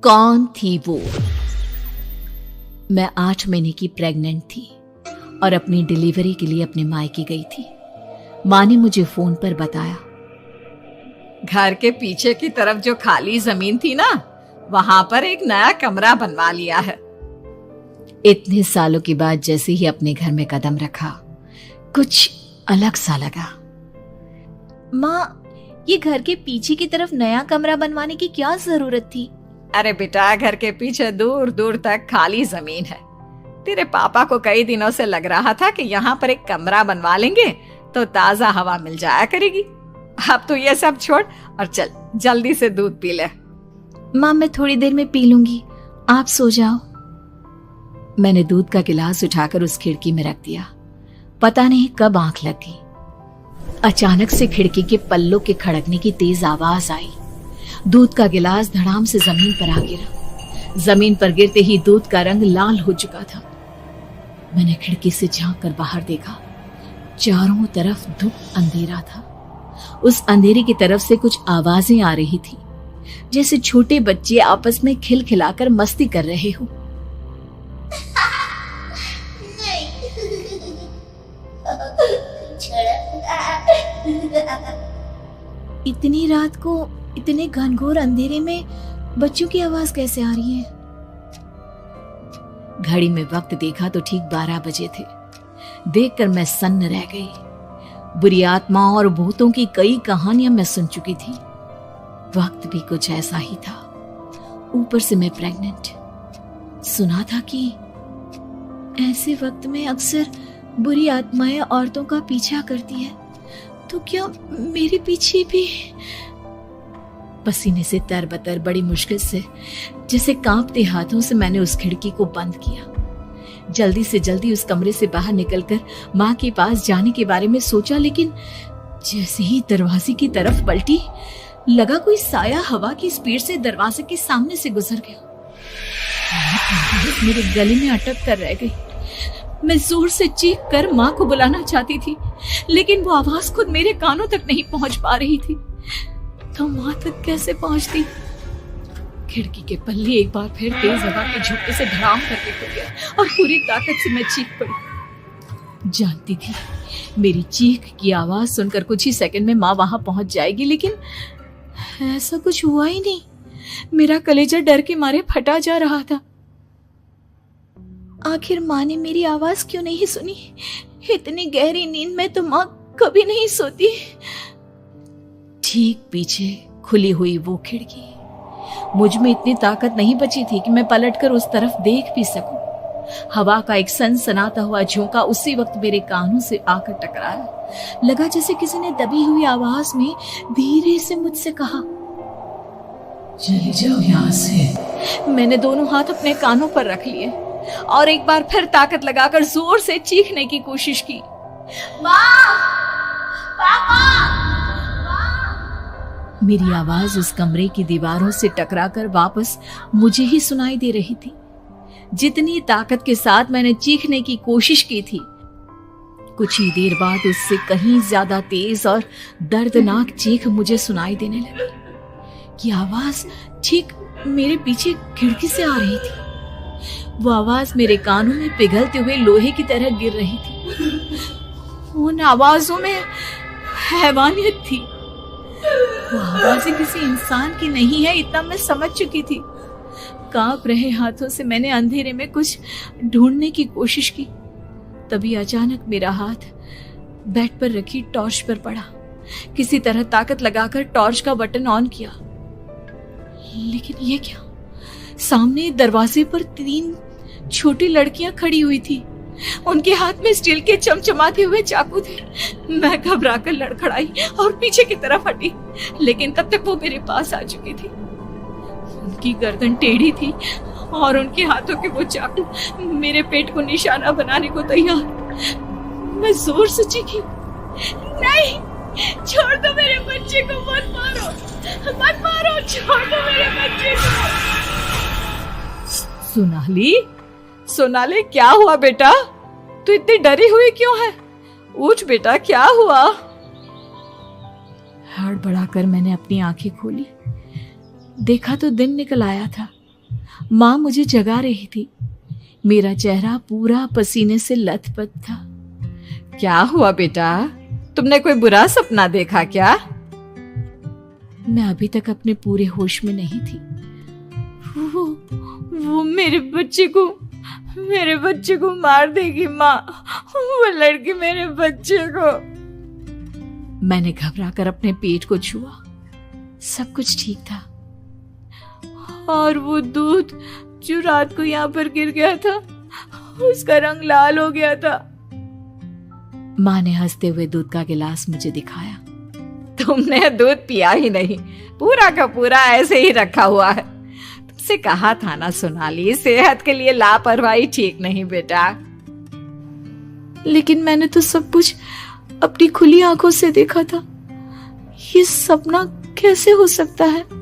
कौन थी वो? मैं 8 महीने की प्रेग्नेंट थी और अपनी डिलीवरी के लिए अपने मायके गई थी। माँ ने मुझे फोन पर बताया, घर के पीछे की तरफ जो खाली जमीन थी ना, वहां पर एक नया कमरा बनवा लिया है। इतने सालों के बाद जैसे ही अपने घर में कदम रखा, कुछ अलग सा लगा। माँ, ये घर के पीछे की तरफ नया कमरा बनवाने की क्या जरूरत थी? अरे बेटा, घर के पीछे दूर दूर तक खाली जमीन है। तेरे पापा को कई दिनों से लग रहा था कि यहाँ पर एक कमरा बनवा लेंगे तो ताजा हवा मिल जाया करेगी। अब तो ये सब छोड़ और चल जल्दी से दूध पी ले। माँ, मैं थोड़ी देर में पी लूंगी, आप सो जाओ। मैंने दूध का गिलास उठाकर उस खिड़की में रख दिया। पता नहीं कब आंख लग गई। अचानक से खिड़की के पल्लों के खड़कने की तेज आवाज आई। दूध का गिलास धड़ाम से जमीन पर आ गिरा। जमीन पर गिरते ही दूध का रंग लाल हो चुका था। मैंने खिड़की से झांक कर बाहर देखा। चारों तरफ धूप अंधेरा था। उस अंधेरे की तरफ से कुछ आवाजें आ रही थी, जैसे छोटे बच्चे आपस में खिलखिलाकर मस्ती कर रहे हो। इतनी रात को इतने घनघोर अंधेरे में बच्चों की आवाज कैसे आ रही है? घड़ी में वक्त देखा तो ठीक 12 बजे थे। देखकर मैं सन्न रह गई। बुरी आत्माओं और भूतों की कई कहानियां मैं सुन चुकी थी। वक्त भी कुछ ऐसा ही था। ऊपर से मैं प्रेग्नेंट। सुना था कि ऐसे वक्त में अक्सर बुरी आत्माएं औरतों का पीछा करती है, तो क्या मेरे पीछे भी? पसीने से तरबतर बड़ी मुश्किल से, जैसे कांपते हाथों से मैंने उस खिड़की को बंद किया। जल्दी से जल्दी उस कमरे से बाहर निकलकर माँ के पास जाने के बारे में सोचा, लेकिन जैसे ही दरवाजे की तरफ पलटी, लगा कोई साया हवा की स्पीड से दरवाजे के सामने से गुजर गया। मेरे गले में अटक कर रह गई। मैं जोर से चीख कर माँ को बुलाना चाहती थी, लेकिन वो आवाज खुद मेरे कानों तक नहीं पहुंच पा रही थी। तो माँ तक कैसे पहुंचती? खिड़की के पल्ले एक बार फिर तेज हवा के झोंके से धड़ाम करके खुल गया और पूरी ताकत से मैं चीख पड़ी। जानती थी मेरी चीख की आवाज सुनकर कुछ ही सेकंड में माँ वहां पहुंच जाएगी, लेकिन ऐसा कुछ हुआ ही नहीं। मेरा कलेजा डर के मारे फटा जा रहा था। आखिर माँ ने मेरी आवाज क्यों नहीं सुनी? इतनी गहरी नींद में तो माँ कभी नहीं सोती। ठीक पीछे खुली हुई वो खिड़की। मुझ में इतनी ताकत नहीं बची थी कि मैं पलटकर उस तरफ देख भी सकूं। हवा का एक सनसनाता हुआ झोंका उसी वक्त मेरे कानों से आकर टकराया। लगा जैसे किसी ने दबी हुई आवाज में धीरे से मुझसे कहा, चली जाओ यहाँ से। मैंने दोनों हाथ अपने कानों पर रख लिए और एक बार फिर ताकत लगाकर जोर से चीखने की कोशिश की। माँ! पापा! मेरी आवाज उस कमरे की दीवारों से टकराकर वापस मुझे ही सुनाई दे रही थी। जितनी ताकत के साथ मैंने चीखने की कोशिश की थी, कुछ ही देर बाद उससे कहीं ज्यादा तेज और दर्दनाक चीख मुझे सुनाई देने लगी। ये आवाज ठीक मेरे पीछे खिड़की से आ रही थी। वो आवाज मेरे कानों में पिघलते हुए लोहे की तरह गिर रही थी। उन आवाजों में हैवानियत थी। वो आवाजें किसी इंसान की नहीं है, इतना मैं समझ चुकी थी। कांप रहे हाथों से मैंने अंधेरे में कुछ ढूंढने की कोशिश की। तभी अचानक मेरा हाथ बेड पर रखी टॉर्च पर पड़ा। किसी तरह ताकत लगाकर टॉर्च का बटन ऑन किया, लेकिन ये क्या? सामने दरवाजे पर 3 छोटी लड़कियां खड़ी हुई थी। उनके हाथ में स्टील के चमचमाते हुए चाकू थे। मैं घबराकर लड़खड़ाई और पीछे की तरफ हटी, लेकिन तब तक वो मेरे पास आ चुकी थी। उनकी गर्दन टेढ़ी थी और उनके हाथों के वो चाकू मेरे पेट को निशाना बनाने को तैयार। मैं जोर से चीखी, नहीं, छोड़ दो मेरे बच्चे को, मत मारो, मत मारो, छोड़ दो मेरे बच्चे को। सोनाली, क्या हुआ बेटा? तू इतनी डरी हुई क्यों है? उठ बेटा, क्या हुआ? हड़बड़ाकर मैंने अपनी आंखें खोली। देखा तो दिन निकल आया था। माँ मुझे जगा रही थी। मेरा चेहरा पूरा पसीने से लथपथ था। क्या हुआ बेटा, तुमने कोई बुरा सपना देखा क्या? मैं अभी तक अपने पूरे होश में नहीं थी। वो मेरे बच्चे को मार देगी माँ। वो लड़की मेरे बच्चे को। मैंने घबराकर अपने पेट को छुआ। सब कुछ ठीक था। और वो दूध जो रात को यहाँ पर गिर गया था, उसका रंग लाल हो गया था। माँ ने हंसते हुए दूध का गिलास मुझे दिखाया। तुमने दूध पिया ही नहीं, पूरा का पूरा ऐसे ही रखा हुआ है। तुमसे कहा था ना सोनाली, सेहत के लिए लापरवाही ठीक नहीं बेटा। लेकिन मैंने तो सब कुछ अपनी खुली आंखों से देखा था। ये सपना कैसे हो सकता है?